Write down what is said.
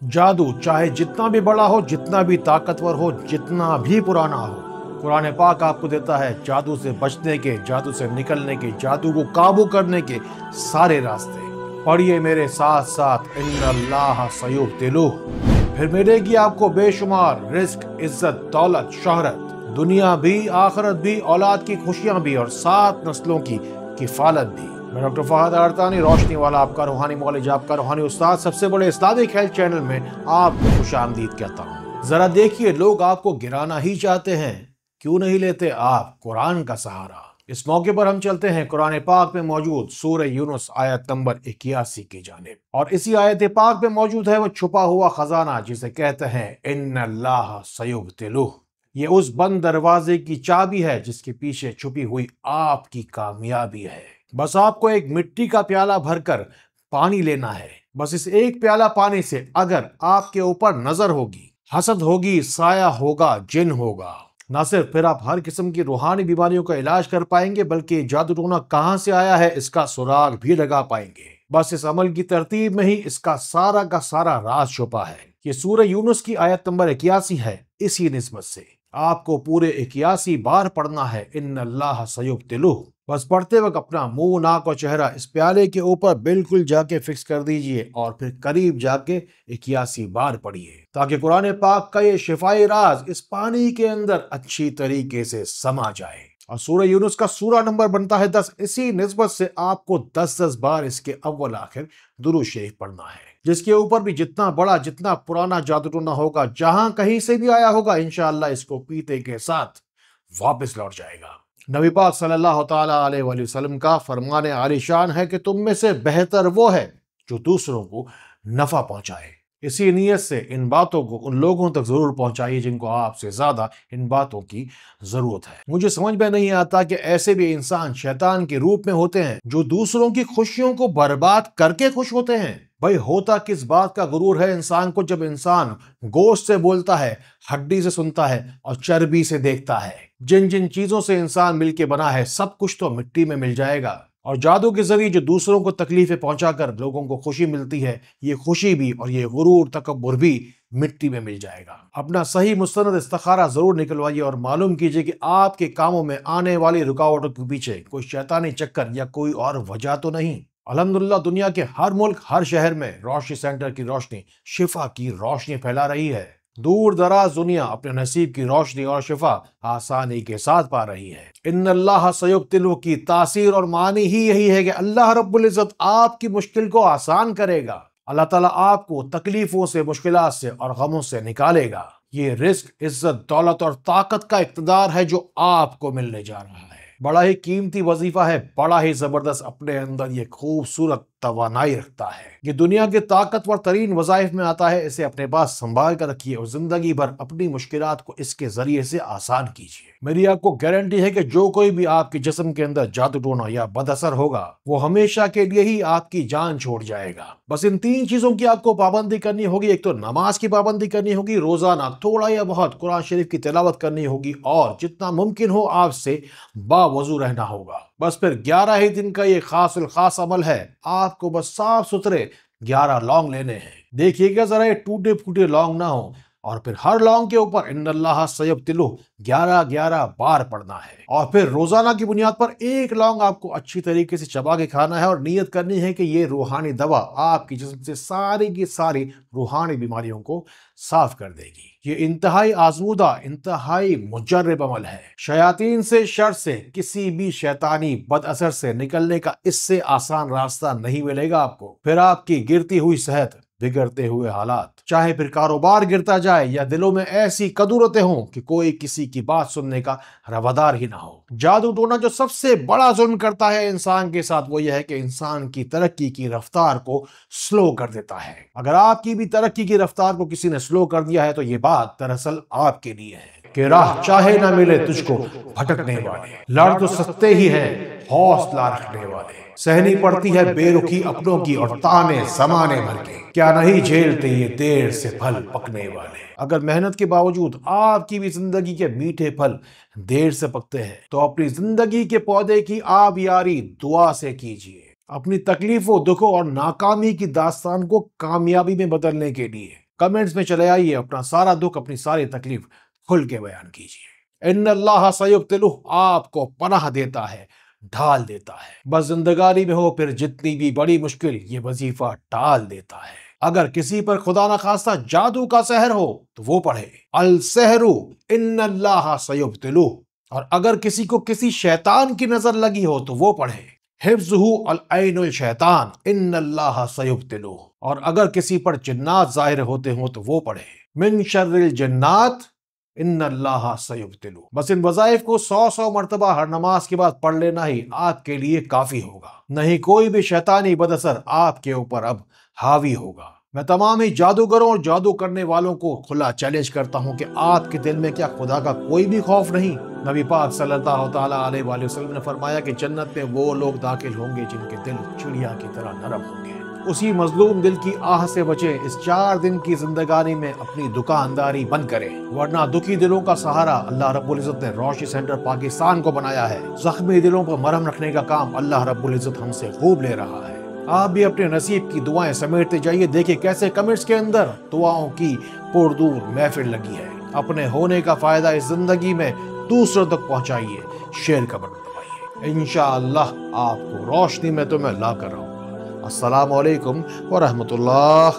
जादू चाहे जितना भी बड़ा हो, जितना भी ताकतवर हो, जितना भी पुराना हो, कुरान पाक आपको देता है जादू से बचने के, जादू से निकलने के, जादू को काबू करने के सारे रास्ते। पढ़िए मेरे साथ साथ, इन्नल्लाह सयुब्तिलूह। फिर मिलेगी आपको बेशुमार रिस्क, इज्जत, दौलत, शोहरत, दुनिया भी, आखिरत भी, औलाद की खुशियां भी और 7 नस्लों की किफालत भी। मैं डॉक्टर फहद अरतानी, रोशनी वाला, आपका रूहानी मौलवी, आपका रूहानी उस्ताद, सबसे बड़े इस्लामिक हेल्थ चैनल में आपको खुशामदीद कहता हूँ। जरा देखिए, लोग आपको गिराना ही चाहते हैं, क्यों नहीं लेते आप कुरान का सहारा। इस मौके पर हम चलते हैं कुरान पाक में मौजूद सूरह यूनुस आयत नंबर 81 की जानिब, और इसी आयत पाक में मौजूद है वो छुपा हुआ खजाना जिसे कहते हैं इन्नल्लाह सयुब्तिलूह। ये उस बंद दरवाजे की चाबी है जिसके पीछे छुपी हुई आपकी कामयाबी है। बस आपको एक मिट्टी का प्याला भरकर पानी लेना है। बस इस एक प्याला पानी से अगर आपके ऊपर नजर होगी, हसद होगी, साया होगा, जिन होगा, ना सिर्फ फिर आप हर किस्म की रूहानी बीमारियों का इलाज कर पाएंगे, बल्कि जादू टोना कहां से आया है इसका सुराग भी लगा पाएंगे। बस इस अमल की तरतीब में ही इसका सारा का सारा राज छुपा है। ये सूरह यूनुस की आयत नंबर 81 है। इसी निस्बत से आपको पूरे 81 बार पढ़ना है इन्नल्लाह सयुब्तिलूह। बस पढ़ते वक्त अपना मुंह, नाक और चेहरा इस प्याले के ऊपर बिल्कुल जाके फिक्स कर दीजिए और फिर करीब जाके 81 बार पढ़िए, ताकि कुरान पाक का ये शिफाई राज इस पानी के अंदर अच्छी तरीके से समा जाए। और सूरह यूनुस का सूरा नंबर बनता है 10। इसी निस्बत से आपको 10-10 बार इसके अव्वल आखिर दुरूद शरीफ पढ़ना है, जिसके ऊपर भी जितना बड़ा, जितना पुराना जादू टोना होगा, जहां कहीं से भी आया होगा, इंशाअल्लाह इसको पीते के साथ वापस लौट जाएगा। नबी पाक सल्लल्लाहु तआला अलैहि वसल्लम का फरमान आलिशान है कि तुम में से बेहतर वो है जो दूसरों को नफा पहुंचाए। इसी नीयत से इन बातों को उन लोगों तक जरूर पहुंचाइए जिनको आपसे ज्यादा इन बातों की जरूरत है। मुझे समझ में नहीं आता कि ऐसे भी इंसान शैतान के रूप में होते हैं जो दूसरों की खुशियों को बर्बाद करके खुश होते हैं। भाई, होता किस बात का गुरूर है इंसान को जब इंसान गोश्त से बोलता है, हड्डी से सुनता है और चर्बी से देखता है। जिन जिन चीजों से इंसान मिलके बना है, सब कुछ तो मिट्टी में मिल जाएगा। और जादू के जरिए जो दूसरों को तकलीफें पहुंचाकर लोगों को खुशी मिलती है, ये खुशी भी और ये गुरूर, तकब्बुर भी मिट्टी में मिल जाएगा। अपना सही मुस्तनद इस्तिखारा जरूर निकलवाइए और मालूम कीजिए कि आपके कामों में आने वाली रुकावटों के पीछे कोई शैतानी चक्कर या कोई और वजह तो नहीं। अल्हम्दुलिल्लाह, दुनिया के हर मुल्क, हर शहर में रोशनी सेंटर की रोशनी, शिफा की रोशनी फैला रही है। दूर दराज दुनिया अपने नसीब की रोशनी और शिफा आसानी के साथ पा रही है। इन्नल्लाह सयुब्तिलूह की तासीर और मानी ही यही है कि अल्लाह रब्बुल इज्जत आपकी मुश्किल को आसान करेगा। अल्लाह ताला आपको तकलीफों से, मुश्किलात से और गमों से निकालेगा। ये रिस्क, इज्जत, दौलत और ताकत का इक़्तिदार है जो आपको मिलने जा रहा है। बड़ा ही कीमती वजीफा है, बड़ा ही जबरदस्त अपने अंदर ये खूबसूरत तवानाई रखता है। ये दुनिया के ताकतवर तरीन वज़ाइफ में आता है। इसे अपने पास संभाल कर रखिए और जिंदगी भर अपनी मुश्किलात को इसके जरिए से आसान कीजिए। मेरी आपको गारंटी है कि जो कोई भी आपके जिस्म के अंदर जादू टोना या बदअसर होगा, वो हमेशा के लिए ही आपकी जान छोड़ जाएगा। बस इन 3 चीजों की आपको पाबंदी करनी होगी। एक तो नमाज की पाबंदी करनी होगी, रोजाना थोड़ा या बहुत कुरान शरीफ की तिलावत करनी होगी, और जितना मुमकिन हो आपसे बावजू रहना होगा। बस फिर 11 ही दिन का ये खास अमल है। आपको बस साफ सुथरे 11 लौंग लेने हैं। देखिएगा जरा ये टूटे फूटे लौंग ना हो, और फिर हर लौंग के ऊपर इन्नल्लाह सयुब्तिलूह 11 बार पढ़ना है। और फिर रोजाना की बुनियाद पर एक लौंग आपको अच्छी तरीके से चबा के खाना है और नीयत करनी है कि ये रूहानी दवा आपकी जिस्म से सारी की सारी रूहानी बीमारियों को साफ कर देगी। ये इंतहाई आजमूदा, इंतहाई मुजर्रब अमल है। शयातीन से, शर से, किसी भी शैतानी बद असर से निकलने का इससे आसान रास्ता नहीं मिलेगा आपको। फिर आपकी गिरती हुई सेहत, बिगड़ते हुए हालात, चाहे फिर कारोबार गिरता जाए या दिलों में ऐसी कदूरतें हों कि कोई किसी की बात सुनने का रवादार ही ना हो। जादू टोना जो सबसे बड़ा जुल्म करता है इंसान के साथ, वो यह है कि इंसान की तरक्की की रफ्तार को स्लो कर देता है। अगर आपकी भी तरक्की की रफ्तार को किसी ने स्लो कर दिया है तो ये बात दरअसल आपके लिए है कि राह चाहे ना मिले तुझको भटकने वाले, लड़ तो सकते ही है हौसला रखने वाले। सहनी पड़ती है बेरुखी अपनों की और ताने समाने भर के, क्या नहीं झेलते ये देर से फल पकने वाले। अगर मेहनत के बावजूद आपकी भी जिंदगी के मीठे फल देर से पकते हैं तो अपनी जिंदगी के पौधे की आप यारी दुआ से कीजिए। अपनी तकलीफों, दुखों और नाकामी की दास्तान को कामयाबी में बदलने के लिए کمنٹس میں چلے آئیے، اپنا سارا دکھ، اپنی ساری تکلیف کھل کے بیان کیجیے۔ ان اللہ سیبتلہ، آپ کو پناہ دیتا ہے، ڈھال دیتا ہے۔ بس زندگانی میں ہو پھر جتنی بھی بڑی مشکل، یہ وظیفہ ٹال دیتا ہے۔ اگر کسی پر خدا نہ خواستہ جادو کا سحر ہو تو وہ پڑھے السحر ان اللہ سیبتلہ، اور اگر کسی کو کسی شیطان کی نظر لگی ہو تو وہ پڑھے حفظہ العین الشیطان ان اللہ سیبتلہ، اور اگر کسی پر جنات ظاہر ہوتے ہوں تو وہ پڑھے من شر الجنات ان اللہ سیبتلہ۔ بس ان وظائف کو 100 مرتبہ ہر نماز کے بعد پڑھ لینا ہی آپ کے لیے کافی ہوگا، نہیں کوئی بھی شیطانی بد اثر آپ کے اوپر اب حاوی ہوگا۔ میں تمام ہی جادوگروں اور جادو کرنے والوں کو کھلا چیلنج کرتا ہوں کہ آپ کے دل میں کیا خدا کا کوئی بھی خوف نہیں؟ نبی پاک صلی اللہ تعالیٰ علیہ وآلہ وسلم نے فرمایا کہ جنت میں وہ لوگ داخل ہوں گے جن کے دل چڑیا کی طرح نرم ہوں گے۔ اسی مظلوم دل کی آہ سے بچے، اس 4 دن کی زندگانی میں اپنی دکانداری بند کریں، ورنہ دکھی دلوں کا سہارا اللہ رب العزت نے روشنی سینٹر پاکستان کو بنایا ہے۔ زخمی دلوں پر مرہم رکھنے کا کام اللہ رب العزت ہم سے خوب لے رہا ہے۔ آپ بھی اپنے نصیب کی دعائیں سمیٹتے جائیے، دیکھیں کیسے کمنٹس کے اندر دعاؤں کی پردور محفل لگی ہے۔ اپنے ہونے کا فائدہ اس زندگی میں دوسروں تک پہنچائیے، شیئر کا بٹن دبائیے، انشاءاللہ آپ کو روشنی میں تو میں لا کر رہوں گا۔ السلام علیکم ورحمۃ اللہ۔